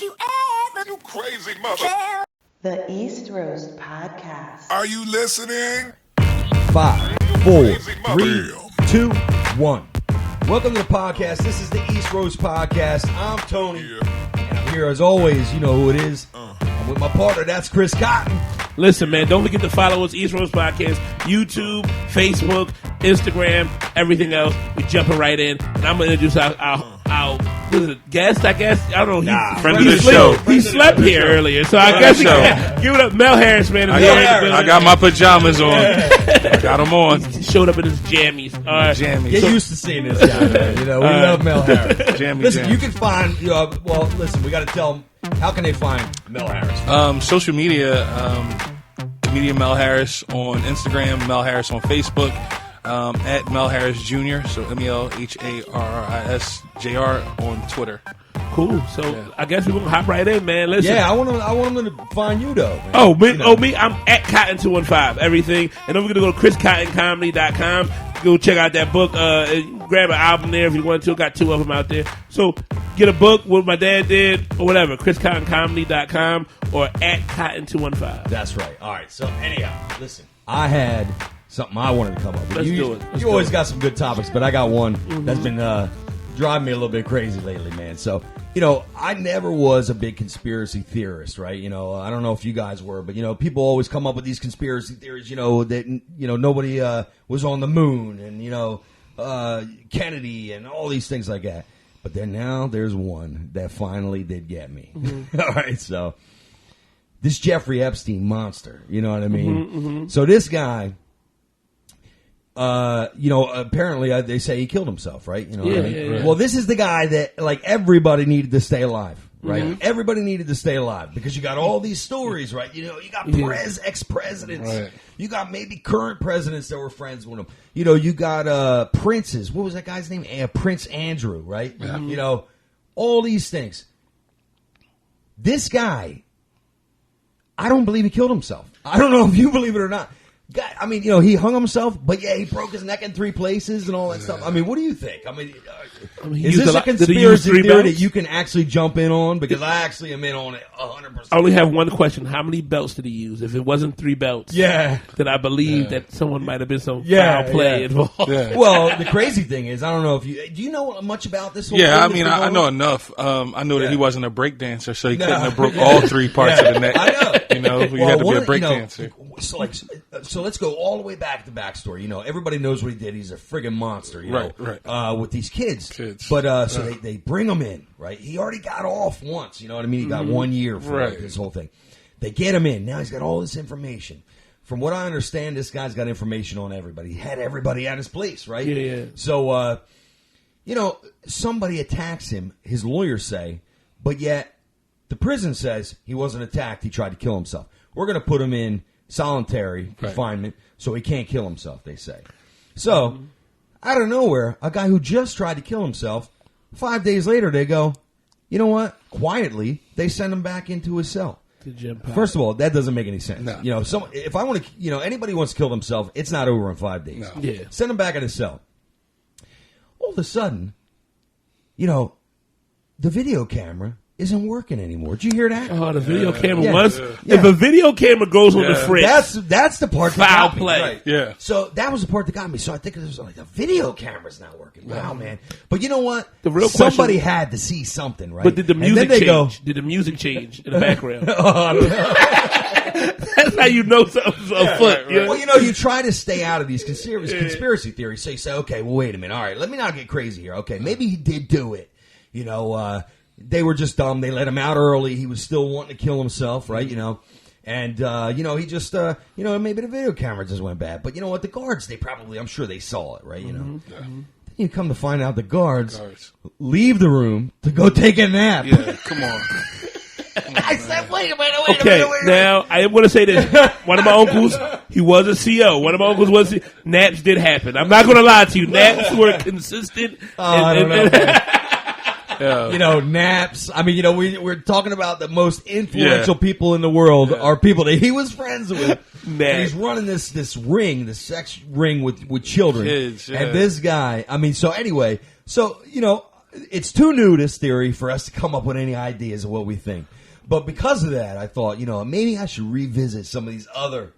you ever. You crazy mother. The East Roast Podcast. Are you listening? 5, 4, 3, 2, 1. Welcome to the podcast. This is the East Roast Podcast. I'm Tony. And I'm here as always. You know who it is. I'm with my partner. That's Chris Cotton. Listen, man, don't forget to follow us, East Roast Podcast, YouTube, Facebook, Instagram, everything else. We're jumping right in. And I'm going to introduce our guest, I guess. I don't know. Friend of the show. He slept here earlier, so I guess give it up. Mell Harris, man. I got my pajamas on. Got them on. He showed up in his jammies. All right. Jammies. Get used to seeing this guy, man. You know, we love Mell Harris. Listen, Jammies. you can find, listen, we got to tell them, how can they find Mell Harris? Social media, comedian Mell Harris on Instagram, Mell Harris on Facebook, at Mell Harris Jr., so MelHarrisJr on Twitter. Cool. So I guess we're going to hop right in, man. Listen. Yeah, I want them to find you, though. Man. Oh, me, I'm at Cotton215, everything. And then we're going to go to ChrisCottonComedy.com. Go check out that book. Grab an album there if you want to. Got 2 of them out there. So get a book, what my dad did, or whatever. ChrisCottonComedy.com or at Cotton215. That's right. All right. So anyhow, listen, I had something I wanted to come up with. Let's do it. You always got some good topics, but I got one that's been driving me a little bit crazy lately, man. So, I never was a big conspiracy theorist, right? I don't know if you guys were, but, people always come up with these conspiracy theories, that, nobody was on the moon and, Kennedy and all these things like that. But then now there's one that finally did get me. All right, so this Jeffrey Epstein monster, you know what I mean? So this guy... apparently they say he killed himself, right? Yeah. Well, this is the guy that, everybody needed to stay alive, right? Everybody needed to stay alive because you got all these stories, right? You got ex-presidents. Right. You got maybe current presidents that were friends with him. You got princes. What was that guy's name? Prince Andrew, right? Yeah. All these things. This guy, I don't believe he killed himself. I don't know if you believe it or not. God, I mean, he hung himself, but he broke his neck in 3 places and all that stuff. I mean, what do you think? I mean, is this a conspiracy theory that you can actually jump in on? Because I actually am in on it 100%. I only have one question. How many belts did he use? If it wasn't 3 belts, then I believe that someone might have been some foul play involved. Yeah. Well, the crazy thing is, I don't know if do you know much about this whole thing? I mean, I know enough. I know that he wasn't a break dancer, so he couldn't have broke all 3 parts of the neck. I know. You had to be a break dancer. So let's go all the way back to the backstory. Everybody knows what he did. He's a friggin' monster, right. with these kids. But so they bring him in, right? He already got off once, you know what I mean? He got 1 year for this whole thing. They get him in. Now he's got all this information. From what I understand, this guy's got information on everybody. He had everybody at his place, right? Yeah. So, somebody attacks him, his lawyers say, but yet the prison says he wasn't attacked. He tried to kill himself. We're going to put him in solitary confinement so he can't kill himself, they say. So, out of nowhere, a guy who just tried to kill himself, 5 days later they go, you know what? Quietly, they send him back into his cell. First of all, that doesn't make any sense. No. If I want to, anybody wants to kill themselves, it's not over in 5 days. No. Yeah. Send him back in his cell. All of a sudden, the video camera isn't working anymore. Did you hear that? Oh, the video camera was. Yeah. If a video camera goes on the fridge, that's the part that foul got me. play. Right. Yeah. So that was the part that got me. So I think it was like the video camera's not working. Wow, man. But you know what? The real somebody question, had to see something, right? But did the music change? Did the music change in the background? I don't know. That's how you know something's afoot. Right. Well, you try to stay out of these conspiracy theories. So you say, okay, well, wait a minute. All right, let me not get crazy here. Okay, maybe he did do it. They were just dumb. They let him out early. He was still wanting to kill himself, right? And, he just, maybe the video camera just went bad. But you know what? The guards, I'm sure they saw it, right? Then you come to find out the guards leave the room to go take a nap. Yeah, come on. I said, wait a minute. Okay, now, I want to say this. One of my uncles, he was a CO. One of my uncles was, naps did happen. I'm not going to lie to you. Naps were consistent. I don't know. Naps. I mean, we're talking about the most influential people in the world are people that he was friends with. And he's running this sex ring with children. Kids, And this guy, I mean, so anyway, it's too new, this theory, for us to come up with any ideas of what we think. But because of that, I thought, maybe I should revisit some of these other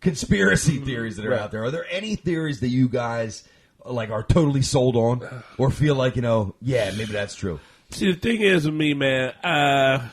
conspiracy theories that are out there. Are there any theories that you guys are totally sold on, or feel like maybe that's true? See, the thing is with me, man.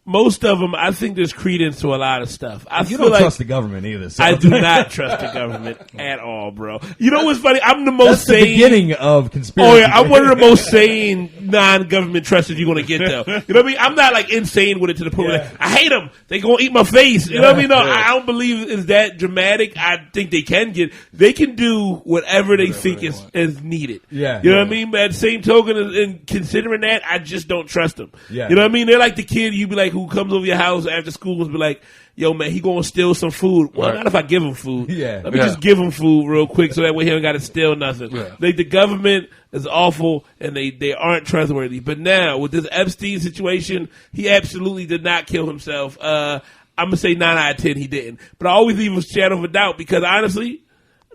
Most of them, I think there's credence to a lot of stuff. You don't trust the government either. So. I do not trust the government at all, bro. You know what's funny? I'm the most sane. That's the beginning of conspiracy. Oh yeah, I'm one of the most sane non-government trusted you're gonna get though. You know what I mean? I'm not insane with it to the point where I hate them. They gonna eat my face. You know what I mean? No, I don't believe it's that dramatic. I think they can do whatever they think is needed. Yeah, you know what I mean? But at the same token, and considering that, I just don't trust them. Yeah. You know what I mean? They're like the kid you be like who comes over your house after school and be like, yo, man, he gonna steal some food. Well, not if I give him food. Yeah. Let me just give him food real quick so that way he don't got to steal nothing. Yeah. The government is awful and they aren't trustworthy. But now, with this Epstein situation, he absolutely did not kill himself. I'm going to say 9 out of 10 he didn't. But I always leave a shadow of a doubt because honestly,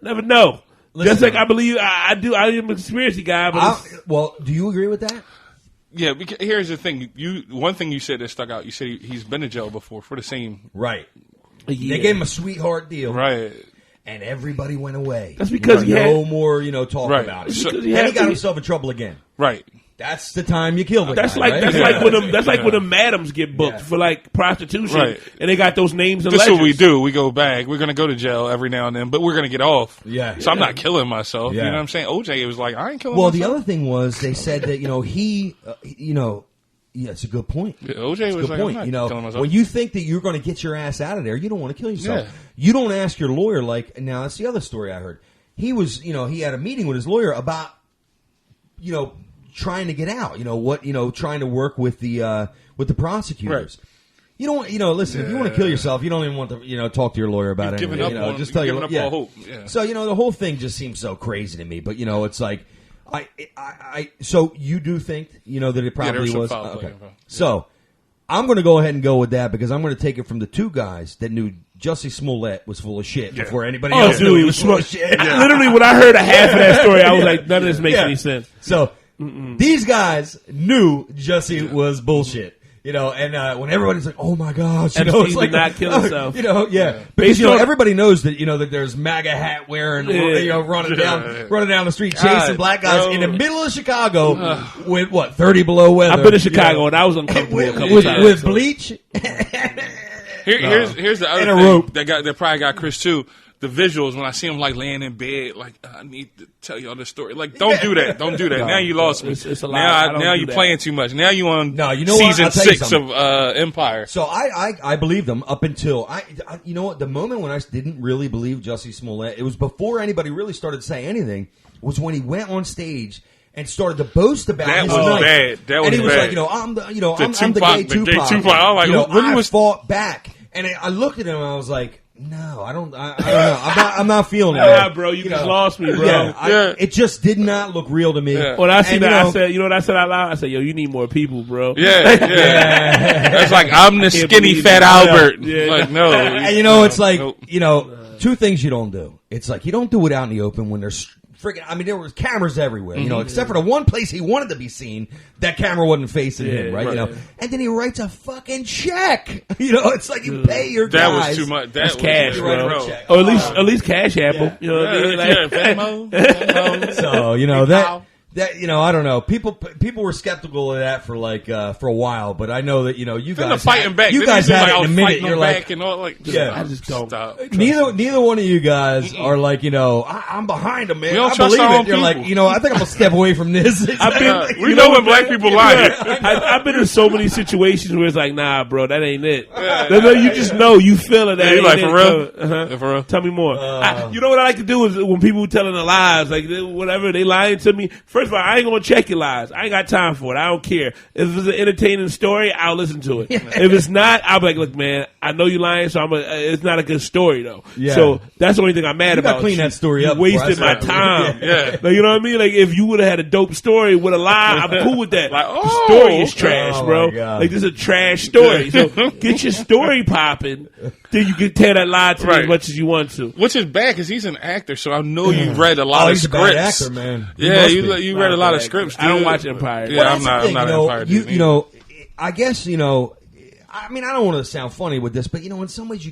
I never know. Just like I believe, I am a conspiracy guy. But well, do you agree with that? Yeah, because here's the thing. One thing you said that stuck out. You said he's been in jail before for the same. Right. Yeah. They gave him a sweetheart deal. Right. And everybody went away. That's because he had no more, talk about it. So, and he got himself in trouble again. Right. That's the time you kill the guy. That's like when the madams get booked for prostitution, and they got those names and This is legends. what we do. We go back. We're going to go to jail every now and then, but we're going to get off. Yeah. So I'm not killing myself. Yeah. You know what I'm saying? OJ was like, I ain't killing myself. Well, the other thing was they said that he, yeah, it's a good point. Yeah, OJ was like, I'm not killing myself. When you think that you're going to get your ass out of there, you don't want to kill yourself. Yeah. You don't ask your lawyer. Now that's the other story I heard. He was, he had a meeting with his lawyer about, trying to get out. Trying to work with the prosecutors. Right. You don't, listen. If you want to kill yourself, you don't even want to, talk to your lawyer about it. Giving up on, just tell your giving up all hope. Yeah. So the whole thing just seems so crazy to me. But it's like, so you do think that it probably was okay. Yeah. So I'm going to go ahead and go with that because I'm going to take it from the two guys that knew Jussie Smollett was full of shit before anybody else knew he was full of shit. Literally, when I heard a half of that story, I was like, none of this makes any sense. So these guys knew Jussie was bullshit. And when everybody's like, "Oh my gosh," Epstein it's like, did not kill himself. because everybody knows that that there's MAGA hat wearing, running down the street chasing black guys in the middle of Chicago with 30 below weather. I've been to Chicago and I was uncomfortable a couple times with bleach. Here's the other thing that probably got Chris too. The visuals when I see him laying in bed, I need to tell y'all this story. Don't do that. Don't do that. Now you lost me. It's a lot. Now you're playing too much. Now you on season 6 of Empire. So I believed them up until the moment when I didn't really believe Jussie Smollett, it was before anybody really started saying anything, was when he went on stage and started to boast about his night. Bad. That was and he was bad. like, I'm the gay Tupac. I was like, I fought back. And I looked at him and I was like, no, I don't know. I'm not feeling it. Nah, bro, you just lost me, bro. It just did not look real to me. Yeah. When I see that, I said, you know what I said out loud? I said, yo, you need more people, bro. Yeah. That's like, I'm the skinny fat Albert. Yeah. Like, no. And it's like, two things you don't do. It's like, you don't do it out in the open when there's there was cameras everywhere, except for the one place he wanted to be seen, that camera wasn't facing him, right? And then he writes a fucking check. It's like you pay your guys. That was too much. That's cash, bro. Check. Or at least Cash Apple. You know what I mean? Venmo. So, I don't know. People were skeptical of that for a while, but I know that you guys fighting back. You guys had it in a minute. You're like, and all, I just don't. Stop. Neither one of you guys are like, I'm behind them, man. We don't I trust believe our it. own You're like, people. I think I'm gonna step away from this. We know when black people lie. I've been in so many situations where it's like, nah, bro, that ain't it. You just know, you feel it. That You like, for real? Uh-huh. For real? Tell me more. You know what I like to do is when people telling the lies, like whatever they lying to me. First of all, I ain't gonna check your lies. I ain't got time for it. I don't care. If it's an entertaining story, I'll listen to it. If it's not, I'll be like, look, man, I know you lying, so it's not a good story though. Yeah. So that's the only thing I'm mad about. Clean that story up. You wasted my time. Yeah. Like, you know what I mean? Like if you would have had a dope story with a lie, I'm cool with that. Like, the story is trash, bro. my God. Like this is a trash story. So get your story popping. then you can tell that lie to me Right. as much as you want to. Which is bad because he's an actor, so I know you read a lot of he's a scripts. bad actor, man. He Yeah, must you be. read a lot of scripts. I don't dude. watch Empire. Yeah, Well, I'm that's the not thing, an Empire dude. you know, I guess, you know, I mean, I don't want to sound funny with this, but, you know, in some ways you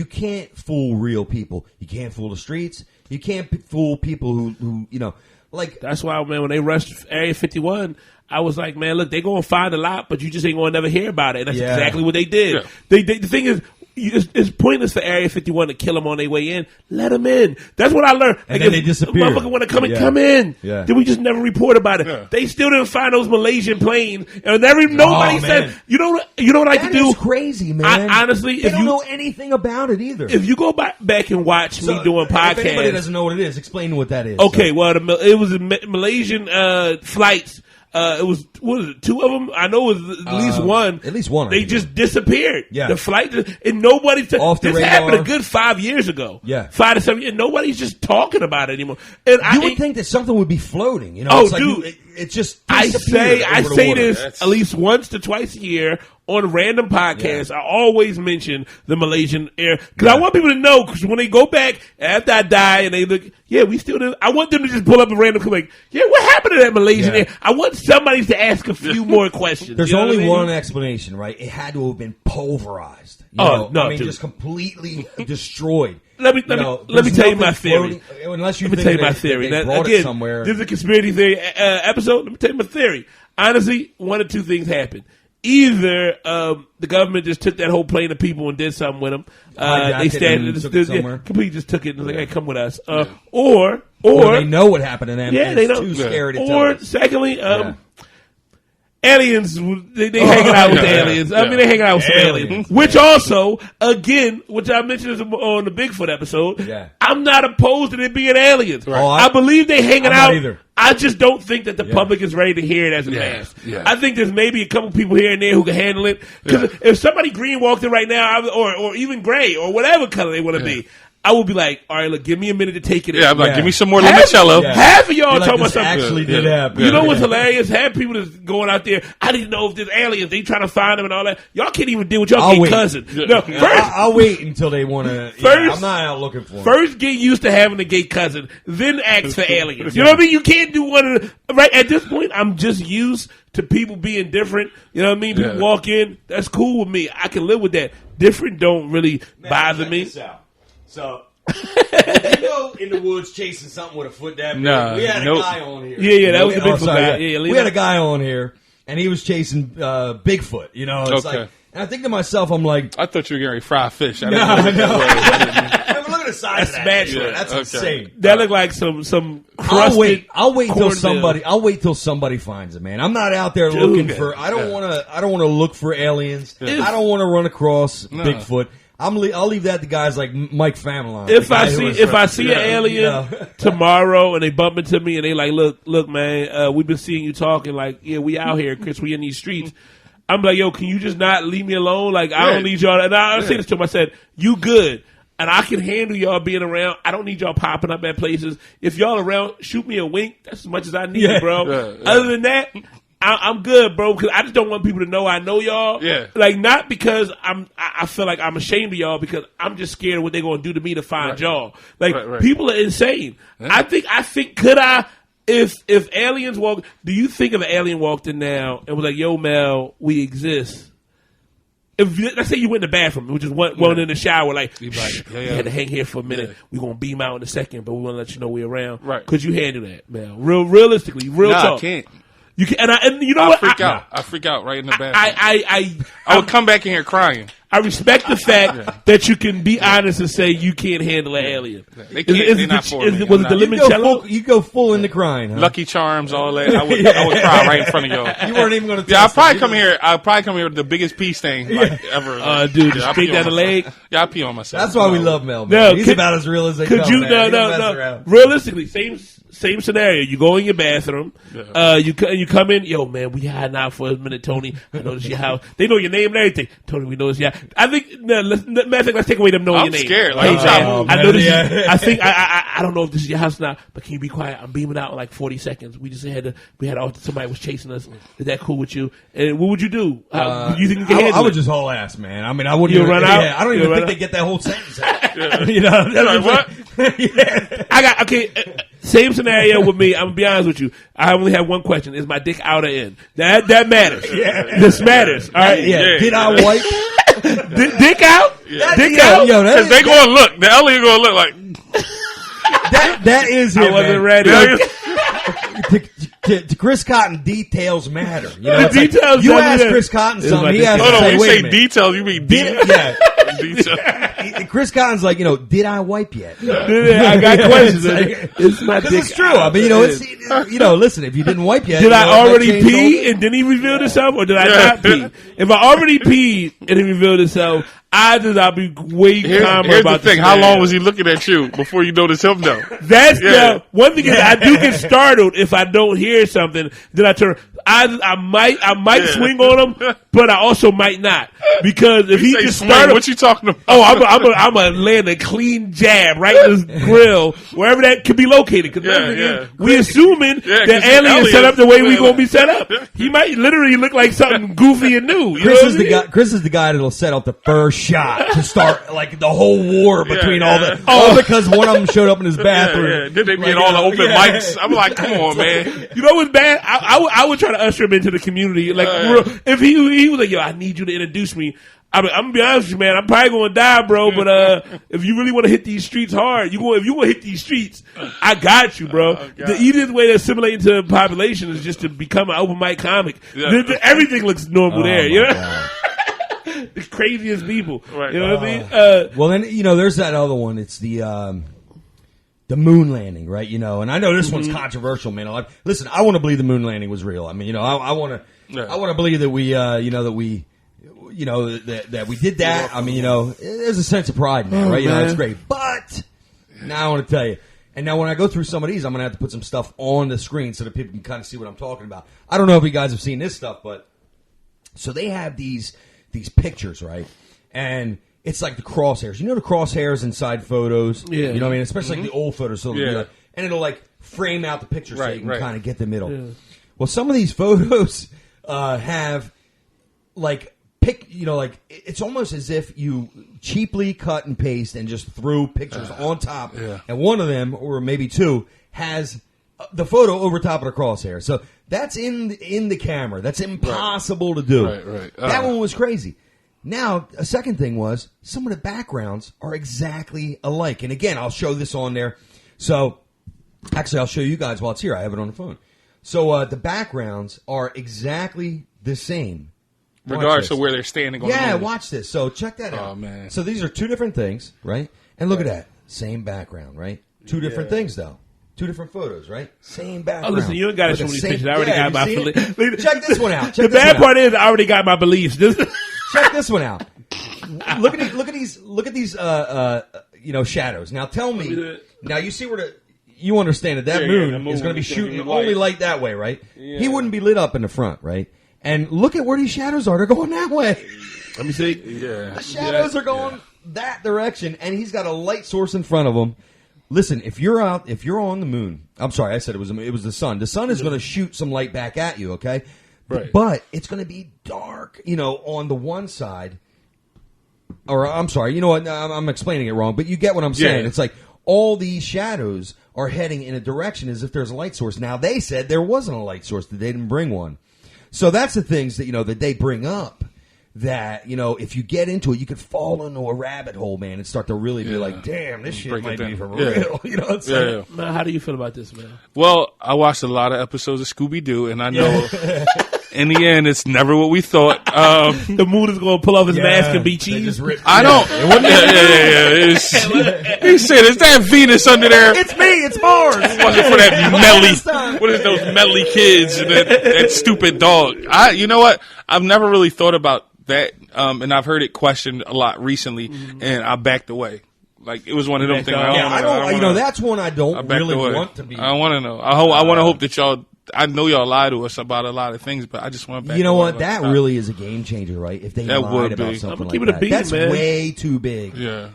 can't fool real people. You can't fool the streets. You can't fool people who you know, like. That's why, man, when they rushed Area 51, I was like, man, look, they're going to find a lot, but you just ain't going to never hear about it. And that's Yeah. exactly what they did. Yeah. The thing is, it's pointless for Area 51 to kill them on their way in. Let them in. That's what I learned. And like, then if they disappear. a motherfucker want to come in, Yeah. come in. Yeah. Then we just never report about it. Yeah. They still didn't find those Malaysian planes. And nobody said, man. you know what I like That to do? is crazy, man. Honestly, they if don't you know anything about it either. if you go back and watch me doing If anybody podcasts. doesn't know what it is, explain what that is. Okay, So- well, it was Malaysian flights. It was, what is it, 2 of them? I know it was at least one. at least one, I They think. just disappeared. Yeah. The flight, and nobody, Off the this radar. happened a good 5 years ago. Yeah. 5 to 7 years. Nobody's just talking about it anymore. And You would think that something would be floating. You know, Oh, it's like dude. it just I disappeared over the say water. this That's- at least once to twice a year on random podcasts. I always mention the Malaysian air because I want people to know, because when they go back after I die and they look, yeah, we still do. I want them to just pull up a random like, yeah, what happened to that Malaysian Yeah. air? I want somebody to ask a few more questions. There's You know only what I mean? one explanation, right? It had to have been pulverized. You Oh, know? no, I mean, dude. just completely destroyed. Let me You know, let me there's tell you my nothing theory. floating- unless you Let me think tell you that my they- theory. that they Now, brought again, it somewhere. this is a conspiracy theory episode. Let me tell you my theory. Honestly, one of two things happened. Either the government just took that whole plane of people and did something with them. Hijacked They it standing, and took it somewhere. completely just took it and was like, "Hey, come with us." Or they know what happened to them. yeah, and they it's know. too scary to tell Or us. secondly, Yeah. aliens, they hanging out with the yeah, aliens. yeah. I mean, they hanging out with some Aliens, aliens. Which also, again, which I mentioned on the Bigfoot episode, Yeah. I'm not opposed to it being aliens. Oh, I believe they hanging I'm out. not either. I just don't think that the Yeah. public is ready to hear it as a Yeah, mass. yeah. I think there's maybe a couple people here and there who can handle it. Because if somebody green walked in right now, or even gray, or whatever color they want to be, I would be like, all right, look, give me a minute to take it in. Yeah, I'm like, Yeah. give me some more Half- limoncello. Yeah. Half of y'all You're like, talking about this something. actually did Yeah. happen. You know what's Yeah. hilarious? Have people that's going out there. I didn't know if there's aliens. They trying to find them and all that. Y'all can't even deal with your I'll gay wait. cousin. No, I'll wait until they want to. First- I'm not out looking for them. first get used to having a gay cousin, then ask for aliens. You know what I mean? You can't do one of the right at this point. I'm just used to people being different. You know what I mean? People Yeah. walk in. That's cool with me. I can live with that. Different don't really bother check me. this out. So, you go in the woods chasing something with a foot that big. Nah, We had a nope. guy on here. Yeah, that was the Bigfoot sorry, guy. yeah. Yeah, leave we had that- a guy on here, and he was chasing Bigfoot. You know, it's Okay. like, and I think to myself, I'm like, I thought you were getting ready to fry fish. I no, didn't know what that was. Hey, but look at the size That's of that. spatula. thing. That's Okay. insane. That looked like some crusted. I'll wait till cornmeal. somebody. I'll wait till somebody finds it, man. I'm not out there looking for. I don't want to. I don't want to look for aliens. I don't want to run across Bigfoot. I'll leave that to guys like Mike Famelon. If the guy I who see was- an alien Yeah. tomorrow and they bump into me and they like, look, man, we've been seeing you talking, like, yeah, we out here, Chris, we in these streets. I'm like, yo, can you just not leave me alone? Like, I don't need y'all. And I say this to him. I said, you good. And I can handle y'all being around. I don't need y'all popping up at places. If y'all around, shoot me a wink. That's as much as I need, Yeah. bro. Yeah. Other than that, I'm good, bro. Because I just don't want people to know I know y'all. Yeah. Like, not because I feel like I'm ashamed of y'all, because I'm just scared of what they're going to do to me to find y'all. Like, Right. people are insane. Yeah. I think, could I, if aliens walk, do you think if an alien walked in now and was like, yo, Mel, we exist? If let's say you went in the bathroom, which is one in the shower, like, You like, shh, yeah, we yeah. had to hang here for a minute. Yeah. We're gonna beam out in a second, but we want to let you know we're around. Right. Could you handle that, Mel? Realistically, real Nah, talk. I can't. You can, and you know I what? freak out. I freak out right in the bathroom. I would come back in here crying. I respect the fact that you can be honest and say you can't handle an alien. They can't. They're not for me. Was it the I'm not- limoncello? You go full into crying, huh? Lucky Charms, all that. I would cry right in front of y'all. You weren't even going to. Yeah, I'll probably come here. I'll probably come here with the biggest pee stain like, ever. Dude, Yeah, I straight pee down on the myself. leg. Yeah, I pee on myself. That's why we love Mel. No, Man. He's about as real as they Could come. you? Man. No, He don't mess no. around. Realistically, same same scenario. You go in your bathroom. You come in. Yo, man, we hiding out for a minute, Tony. I know this is your house. They know your name and everything. Tony, we know this. Yeah, I think. Let's take away them knowing your name. I'm scared. Hey, man, I know this. Yeah. I think I don't know if this is your house now, but can you be quiet? I'm beaming out in like 40 seconds. We had somebody was chasing us. Is that cool with you? And what would you do? You think you can handle I would it? just haul ass, man. I mean, I wouldn't You'll run out? Yeah, I don't even You'll think run they out? get that whole sentence out. You know, Like, what? Yeah. I got okay. Same scenario with me. I'm gonna be honest with you. I only have one question: is my dick out or in? That matters. Yeah. This matters. All right. Yeah. Yeah. Did I wipe? Dick out. Dick out. Yo, Because they going to look. The Ellie going to look like. that is I it, wasn't man. ready. To Chris Cotton, details matter. You know, The it's like, details you tell me ask that. Chris Cotton It's something, my he dick has Hold to on, say, when you wait say a minute. details, you mean Did, details. Chris Cotton's like, did I wipe yet? I got questions. It's my Because dick. it's true. I mean, listen, if you didn't wipe yet, Did I that already changed all pee the- and then he revealed himself, or did I not pee? If I already peed and he revealed himself, I'll be way calmer Here's about the thing. this How scenario. long was he looking at you before you noticed him, though? That's Yeah. the one thing. Is I do get startled if I don't hear something. Then I turn. I might Yeah. swing on him, but I also might not, because if he Say just swing, started. what you talking about? Oh, I'm a land a clean jab right in his grill, wherever that could be located. Because Yeah. we assuming Yeah, the 'cause alien the set up the way we alien- gonna be set up. He might literally look like something goofy and new. You Chris know is what I the mean? guy. Chris is the guy that'll set up the first shot to start like the whole war between Yeah. all because one of them showed up in his bathroom. Yeah. Then they be Like, in all the open yeah. mics. I'm like, come on, man. You know what's bad? I would try to usher him into the community. Like, real, if he was like, yo, I need you to introduce me. I'm gonna be honest with you, man. I'm probably gonna die, bro. But if you really want to hit these streets hard, if you want to hit these streets, I got you, bro. The easiest way to assimilate into the population is just to become an open mic comic. Yeah. Everything looks normal there. my You know, God. the craziest people. Right. You know what I mean? Well, then there's that other one. It's the moon landing, right? And I know this one's controversial, man. Like, listen, I want to believe the moon landing was real. I mean, I want to believe that we, that we did that. I mean, there's a sense of pride in that, right? It's great. But now I want to tell you. And now when I go through some of these, I'm going to have to put some stuff on the screen so that people can kind of see what I'm talking about. I don't know if you guys have seen this stuff, but so they have these pictures, right? And it's like the crosshairs. You know the crosshairs inside photos? Yeah. You know what I mean? Especially like the old photos. So it'll be like, and it'll like frame out the picture so you can kind of get the middle. Yeah. Well, some of these photos have like it's almost as if you cheaply cut and paste and just threw pictures on top. Yeah. And one of them, or maybe two, has the photo over top of the crosshair. So that's in the camera. That's impossible to do. Right. That one was crazy. Now, a second thing was some of the backgrounds are exactly alike. And again, I'll show this on there. So, actually, I'll show you guys while it's here. I have it on the phone. So, the backgrounds are exactly the same. Regardless of where they're standing on the Yeah, moon. watch this. So, check that out. Oh, man. So, these are two different things, right? And look at that. Same background, right? Two different things, though. Two different photos, right? Same background. Oh, listen, you ain't got to With show the me these same- pictures. I already Yeah, got my you seen beliefs. it? Check this one out. The Check this bad one part out. is I already got my beliefs. Check this one out. Look at these shadows. Now tell me. Now you see where you understand that Yeah, the moon moon is going to be is gonna shooting be only light. light that way, right? Yeah. He wouldn't be lit up in the front, right? And look at where these shadows are. They're going that way. Let me see. Yeah. The shadows are going that direction, and he's got a light source in front of him. Listen, if you're on the moon, I'm sorry, I said it was the sun. The sun is going to shoot some light back at you, okay? Right. But it's going to be dark, on the one side. Or I'm sorry, you know what? I'm explaining it wrong, but you get what I'm saying. Yeah. It's like all these shadows are heading in a direction as if there's a light source. Now they said there wasn't a light source; that they didn't bring one. So that's the things that that they bring up. That if you get into it, you could fall into a rabbit hole, man, and start to really be like, "Damn, this shit Break it might be down. for Yeah. real." You know what I'm saying? Yeah. Man, how do you feel about this, man? Well, I watched a lot of episodes of Scooby-Doo, and I know in the end, it's never what we thought. The moon is going to pull off his mask and be They cheese. just ripped- I don't. He said, "Is that Venus under there?" It's me. It's Mars. Wasn't for that melly. What is those melly kids and that stupid dog? You know what? I've never really thought about that, and I've heard it questioned a lot recently, and I backed away. Like it was one of them things. That's one I don't really want to be. I don't want to know. I want to hope that y'all. I know y'all lie to us about a lot of things, but I just want to back. You know what? That really is a game changer, right? If they lied about something like that, that's way too big. Yeah,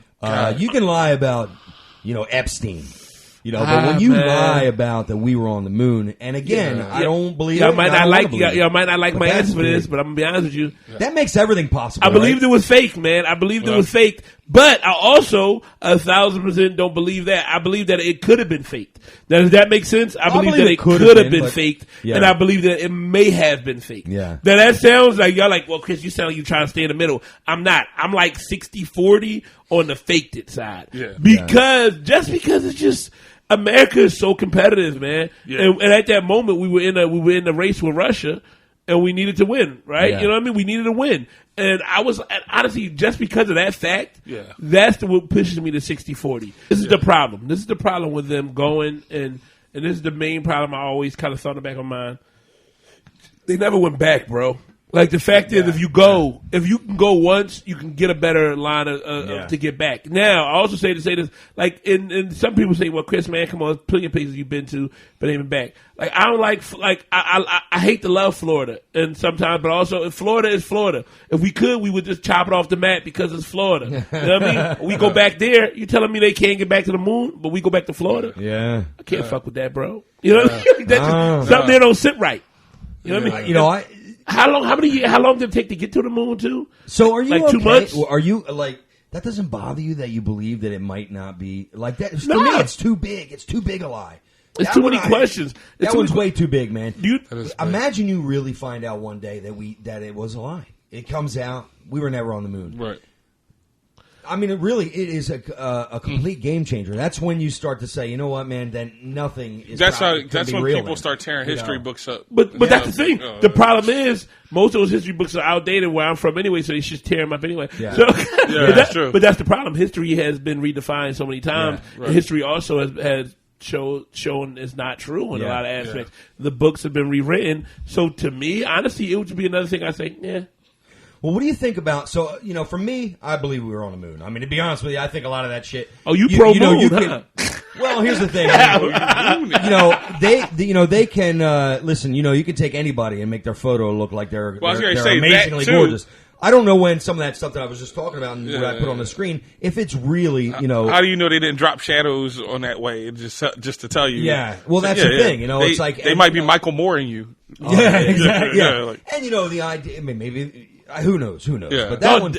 you can lie about, Epstein. But when you lie about that we were on the moon, and again, I don't believe y'all might not like my answer for this, but I'm gonna be honest with you. That makes everything possible. I believed it was fake, man. I believed it was fake, but I also 1,000% don't believe that. I believe that it could have been faked. Does that make sense? I believe that it could have been faked, and I believe that it may have been faked. Yeah. Now that sounds like y'all like, well, Chris, you sound like you trying to stay in the middle. I'm not. I'm like 60-40 on the faked it side. Yeah. Because it's just. America is so competitive, man. Yeah. And at that moment, we were in the race with Russia, and we needed to win, right? Yeah. You know what I mean? We needed to win, and I was honestly just because of that fact. Yeah. That's what pushes me to 60-40. This is the problem. This is the problem with them going, and this is the main problem. I always kind of thought in the back of my mind. They never went back, bro. Like the fact is, if you can go once, you can get a better line to get back. Now, I also say this, like, and some people say, well, Chris, man, come on, plenty of places you've been to, but ain't been back. Like, I don't like, I hate to love Florida, and sometimes, but also, if Florida is Florida. If we could, we would just chop it off the map because it's Florida. You know what I mean? We go back there, you telling me they can't get back to the moon, but we go back to Florida? Yeah. I can't fuck with that, bro. You know what I mean? Something there don't sit right. You know what I mean? How long did it take to get to the moon too? So are you like okay? 2 months? Are you like that? Doesn't bother you that you believe that it might not be like that? For me, it's too big. It's too big a lie. It's too many questions. That one's way too big, man. Imagine you really find out one day that it was a lie. It comes out we were never on the moon. Right. I mean, it is a complete game changer. That's when you start to say, you know what, man? Then nothing is. That's when people then. start tearing history books up. But that's the thing. The problem is most of those history books are outdated where I'm from anyway, so they should tear them up anyway. Yeah. So, that's true. But that's the problem. History has been redefined so many times. Yeah, right. History also has shown is not true in a lot of aspects. Yeah. The books have been rewritten. So to me, honestly, it would be another thing I say, yeah. Well, what do you think about? So, for me, I believe we were on the moon. I mean, to be honest with you, I think a lot of that shit. Oh, pro moon? Well, here's the thing. They can listen. You can take anybody and make their photo look like they're amazingly gorgeous. I don't know when some of that stuff that I was just talking about and what I put on the screen, if it's really, How do you know they didn't drop shadows on that way just to tell you? Yeah. Well, that's the thing. It's like they might be Michael Moore in you. Yeah, exactly. Yeah. And the idea. I mean, maybe. Who knows? Yeah. But that one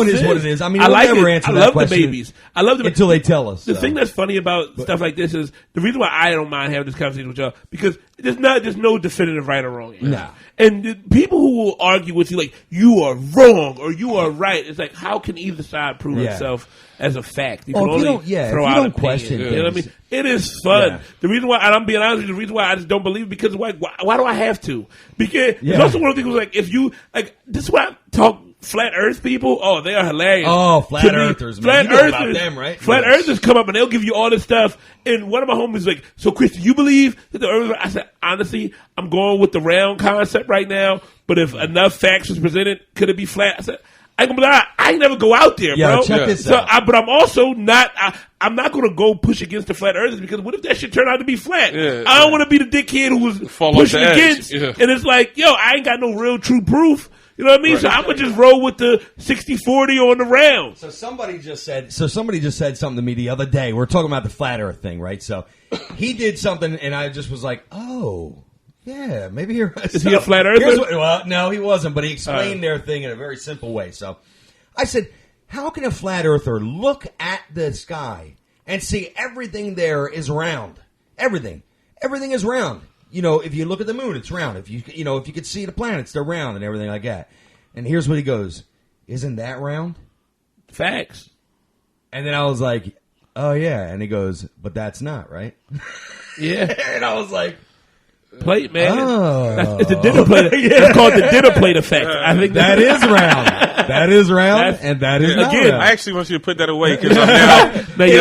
is what it is. I mean, we'll never answer that question. The babies. I love the until they tell us. The thing that's funny about stuff like this is the reason why I don't mind having this conversation with y'all because there's no definitive right or wrong answer. No. And the people who will argue with you like you are wrong or you are right, it's like how can either side prove itself as a fact? You can only throw out an opinion. You know what I mean? It is fun. Yeah. The reason why I'm being honest with you, the reason why I just don't believe it because why do I have to? Because it's also one of the things like if you like this is why I talk flat Earth people. Oh, they are hilarious. Oh, flat earthers, man. You know about them, right? Flat earthers come up and they'll give you all this stuff. And one of my homies was like, "So, Chris, do you believe that the Earth?" I said, honestly, I'm going with the round concept right now. But if enough facts was presented, could it be flat? I said. I ain't never go out there, bro. Check this out. But I'm also not. I'm not going to go push against the flat earthers because what if that shit turn out to be flat? I don't want to be the dickhead who was pushing against. Yeah. And it's like, yo, I ain't got no real true proof. You know what I mean? Right. So I'm gonna just roll with the 60-40 on the round. So somebody just said something to me the other day. We're talking about the flat Earth thing, right? So he did something, and I just was like, oh. Yeah, maybe you're right. Is he a flat earther? Well, no, he wasn't, but he explained their thing in a very simple way. So I said, how can a flat earther look at the sky and see everything there is round? Everything is round. If you look at the moon, it's round. If you could see the planets, they're round and everything like that. And here's what he goes, isn't that round? Facts. And then I was like, oh yeah. And he goes, but that's not, right? Yeah. And I was like, plate, man. Oh. It's the dinner plate. It's called the dinner plate effect. I think that is round. That is round, and that is not again. round. I actually want you to put that away because I'm now. Don't do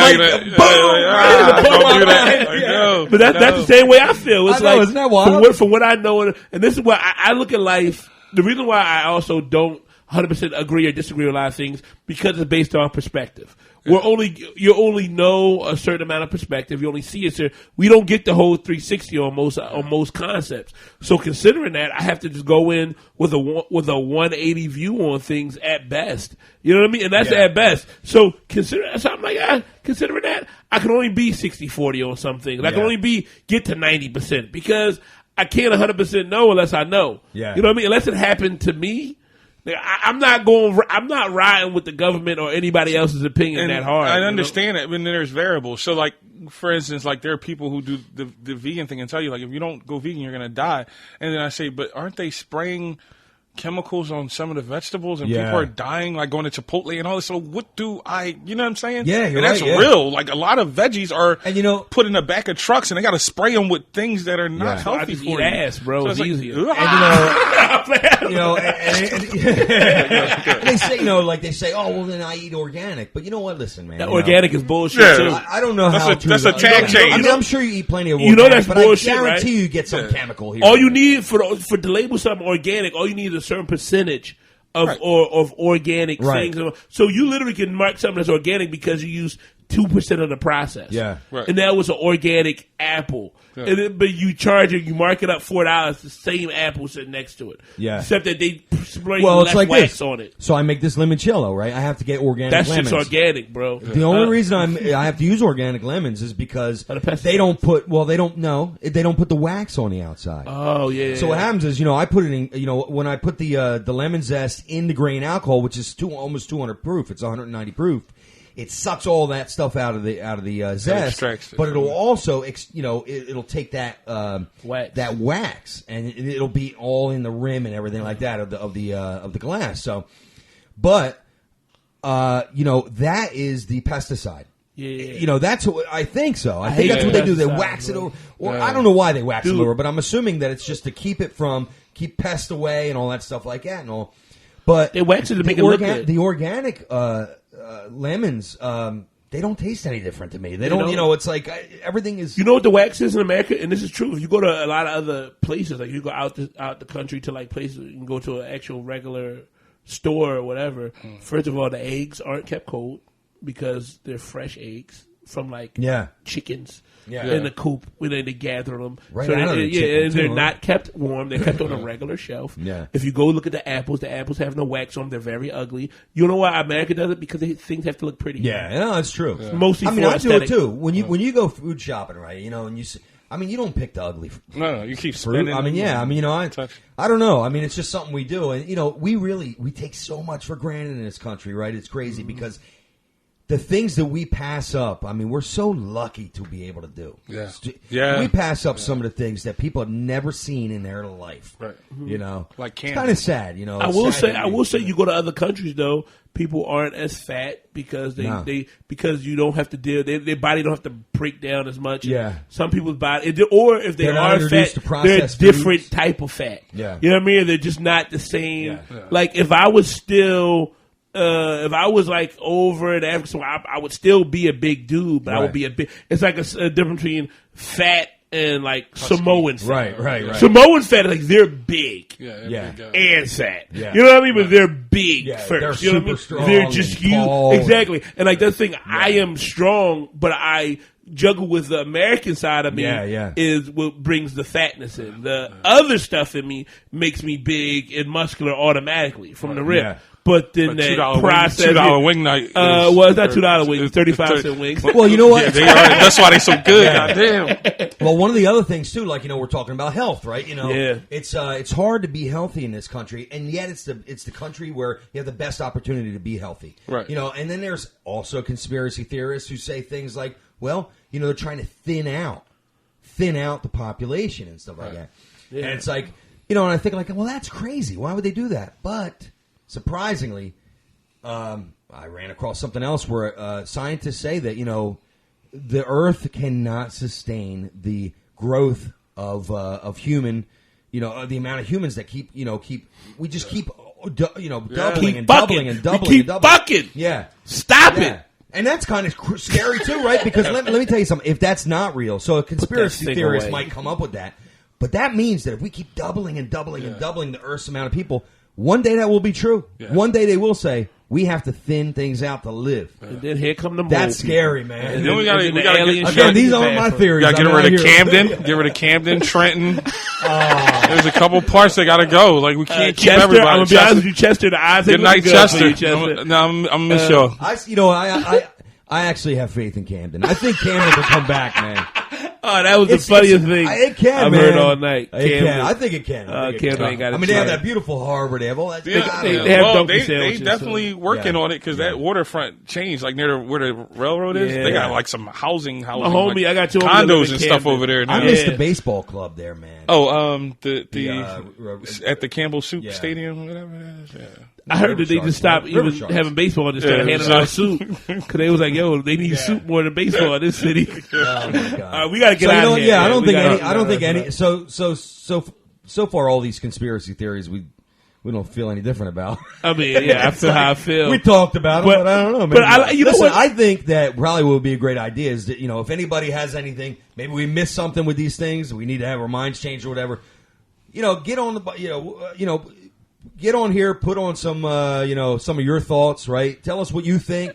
that. But that's the same way I feel. It's like isn't that wild? From what I know, and this is why I look at life. The reason why I also don't 100% agree or disagree with a lot of things because it's based on perspective. You only know a certain amount of perspective. You only see it. We don't get the whole 360 on most concepts. So considering that, I have to just go in with a 180 view on things at best. You know what I mean? And that's at best. So considering that, I can only be 60-40 on some things. I can only get to 90% because I can't 100% know unless I know. Yeah. You know what I mean? Unless it happened to me. I'm not riding with the government or anybody else's opinion that hard. I understand it, but then there's variables. So, like, for instance, like there are people who do the vegan thing and tell you, like, if you don't go vegan, you're going to die. And then I say, but aren't they spraying chemicals on some of the vegetables and people are dying, like going to Chipotle and all this? So what do you know what I'm saying? Yeah, and that's real. Like a lot of veggies are put in the back of trucks and they got to spray them with things that are not healthy for you. Ass, bro. So it's easier. They say, oh, well, then I eat organic. But you know what? Listen, man. That organic is bullshit, too. I don't know how that's a tag change. I mean, I'm sure you eat plenty of organic, that's but bullshit, I guarantee you get some chemical here. All you need for to label something organic, all you need is a certain percentage of organic things. So you literally can mark something as organic because you use 2% of the process. Yeah. Right. And that was an organic apple. Yeah. But you mark it up $4, the same apple sitting next to it. Yeah. Except that they spray less wax on it. So I make this limoncello, right? I have to get organic lemons. That shit's organic, bro. The only reason I have to use organic lemons is because they don't put the wax on the outside. Oh, yeah. So what happens is, I put it in, when I put the lemon zest in the grain alcohol, which is almost 200 proof, it's 190 proof. It sucks all that stuff out of the zest, but it'll also, it'll take that wax, and it'll be all in the rim and everything like that of the glass. So, but that is the pesticide. Yeah. That's what I think. So I think that's what they do. They wax it over, or I don't know why they wax it over, but I'm assuming that it's just to keep pest away and all that stuff like that and all. But they wax it to make it look good. The organic lemons, they don't taste any different to me. They don't, it's like everything is. You know what the wax is in America? And this is true. If you go to a lot of other places, like you go out the country to like places, you can go to an actual regular store or whatever. First of all, the eggs aren't kept cold because they're fresh eggs from chickens. In the coop when they gather them. Right, so they're not kept warm. They're kept on a regular shelf. Yeah. If you go look at the apples have no wax on them. They're very ugly. You know why America does it? Because things have to look pretty. Yeah, no, that's true. Yeah. Mostly for I do it aesthetic. too. When you go food shopping, right? And you see, you don't pick the ugly fruit. No, you keep fruit. spinning. I don't know. It's just something we do, and we take so much for granted in this country, right? It's crazy because the things that we pass up, we're so lucky to be able to do. Yeah. We pass up some of the things that people have never seen in their life. Right. Like candy. It's kind of sad, I will say you go to other countries though, people aren't as fat because because you don't have to deal, their body don't have to break down as much. Yeah. Some people's body, or if they are fat, they're a different type of fat. Yeah. You know what I mean? They're just not the same. Yeah. Like if I was still. If I was like over the African, I would still be a big dude, but I would be a big. It's like a difference between fat and like Samoan fat. Right. Samoan fat, like they're big, and fat. Yeah. You know what I mean? But they're big They're first. You know what I mean? super strong. They're just and huge, tall. exactly. And like that thing, I am strong, but I juggle with the American side of me. Is what brings the fatness in. The other stuff in me makes me big and muscular automatically from the rip. Yeah. But then that process, $2 wing night. It's not $2 wings, 35-cent wings. Well, you know what? Yeah, that's why they're so good. Goddamn. Well, one of the other things too, like we're talking about health, right? Yeah. It's hard to be healthy in this country, and yet it's the country where you have the best opportunity to be healthy, right? And then there's also conspiracy theorists who say things like, well, they're trying to thin out the population and stuff like that. Yeah. And it's like, and I think like, well, that's crazy. Why would they do that? But surprisingly, I ran across something else where scientists say that the Earth cannot sustain the growth of human, the amount of humans that keep doubling and doubling and doubling. Keep bucking. Yeah, stop it. And that's kind of scary too, right? Because let me tell you something. If that's not real, so a conspiracy theorist might come up with that, but that means that if we keep doubling and doubling and doubling the Earth's amount of people, one day that will be true. Yeah. One day they will say, we have to thin things out to live. And then here come the mole That's people. scary, man. And then we gotta aliens get, Again, these aren't my theories. gotta get I'm rid not of here. Camden. Get rid of Camden, Trenton. There's a couple parts that gotta go. Like we can't keep Chester, everybody. I'm gonna be honest with you, Chester. The eyes ain't Good night, looking good for Chester. you, Chester. I'm gonna miss y'all. I actually have faith in Camden. I think Camden will come back, man. Oh, that was the funniest thing It can, I've man. heard all night. It Camden. can. I think it can. Camden ain't got it. I mean, they have that beautiful harbor. They have all that. they have Well, donkey they sandwiches, definitely working Yeah. on it because that waterfront changed. Like near where the railroad is, Yeah. they got like some housing, My homie, like, I got two homies that live condos in and stuff Camden. over there. I Now. miss Yeah. the baseball club there, man. At the Campbell Soup Yeah. Stadium, whatever it is. Yeah. I heard that they River just Sharks, stopped River even Sharks. having baseball and just started Yeah, handing out so- soup because they was like, "Yo, they need soup more than baseball in this city." Oh my God. We gotta get So, out of here. yeah, I man. don't We think gotta- any. I don't think any. So far, all these conspiracy theories we don't feel any different about. I mean, yeah, I feel how I feel. We talked about them, but I don't know. Man. But you know Listen, what? I think that probably would be a great idea is that if anybody has anything, maybe we missed something with these things, we need to have our minds changed or whatever. Get on the get on here, put on some some of your thoughts, right? Tell us what you think.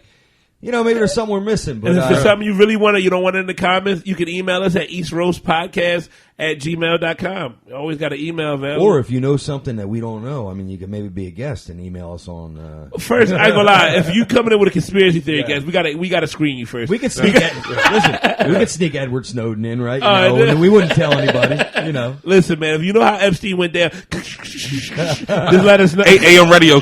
Maybe there's something we're missing. But And if there's something you really want to, you don't want it in the comments, you can email us at eastroastpodcast@gmail.com. You always got an email available. or if you know something that we don't know, I mean, you can maybe be a guest and email us on. First, I ain't gonna lie. If you coming in with a conspiracy theory, guys, we gotta screen you first. We could sneak. Listen, we could sneak Edward Snowden in, right? yeah. And we wouldn't tell anybody. Listen, man, if you know how Epstein went down, just let us know. 8 a.m. radio.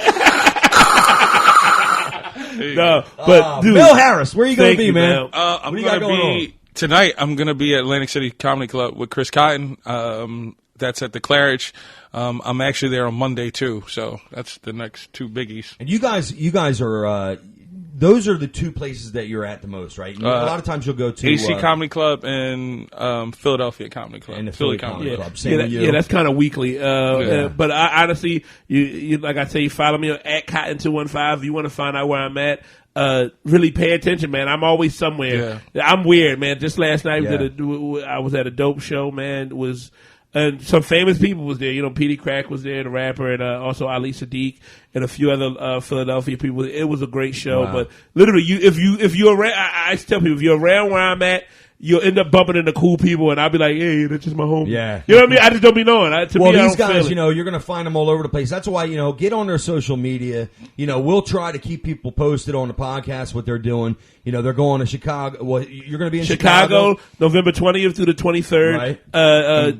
No, but dude, Mell Harris, where are you going thank to be, you, man? Mel. I'm What do you got gonna going be tonight. I'm gonna be at Atlantic City Comedy Club with Chris Cotton. That's at the Claridge. I'm actually there on Monday too. So that's the next two biggies. And you guys are. Those are the two places that you're at the most, right? A lot of times you'll go to AC Comedy Club and Philadelphia Comedy Club. and the Philly Comedy Yeah, Club. Same with you. yeah, that's kind of weekly. Yeah. But I honestly, you like I say, follow me at Cotton215 if you want to find out where I'm at. Really pay attention, man. I'm always somewhere. I'm weird, man. Just last night, I was at a dope show, man. It was. And some famous people was there. Petey Crack was there, the rapper, and also Ali Sadiq and a few other Philadelphia people. It was a great show. Wow. But literally, if you're around, I tell people, if you're around where I'm at, you'll end up bumping into cool people, and I'll be like, hey, that's just my homie. Yeah. You know what I mean? I just don't be knowing. Well, these guys, you're going to find them all over the place. That's why, get on their social media. We'll try to keep people posted on the podcast, what they're doing. They're going to Chicago. Well, you're going to be in Chicago, November 20th through the 23rd. Right.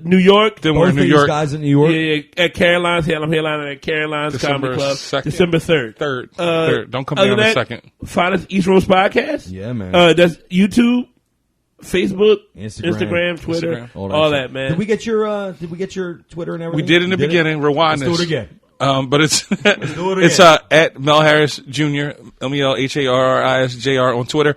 New York. Then we're Both in New of York. these guys in New York. Yeah, at Caroline's. I'm headlining at Caroline's Comedy Club. December 3rd. Third. Don't come Other down than the that, second. Find us East Roast Podcast. Yeah, man. That's YouTube, Facebook, Instagram, Twitter, Instagram. all shit. that, man. Did we get your Twitter and everything? We did in the beginning. Rewind Let's this. do it again. But it's do it it's again. at Mell Harris Jr. MelHarrisJr. on Twitter,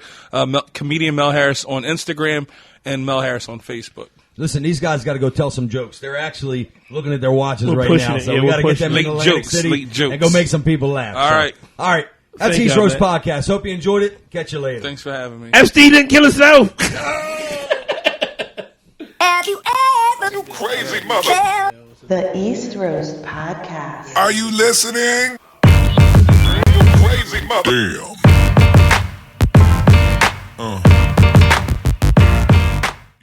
comedian Mell Harris on Instagram, and Mell Harris on Facebook. Listen, these guys got to go tell some jokes. They're actually looking at their watches We're right pushing now, it. so Yeah, we we're got to get them pushing in it. Atlantic Late City jokes. and go make some people laugh. All right. All right. That's Thank East y'all, Roast man. Podcast. Hope you enjoyed it. Catch you later. Thanks for having me. Epstein didn't kill himself. Have you ever You crazy mother. The East Roast Podcast. Are you listening? You crazy mother. Damn.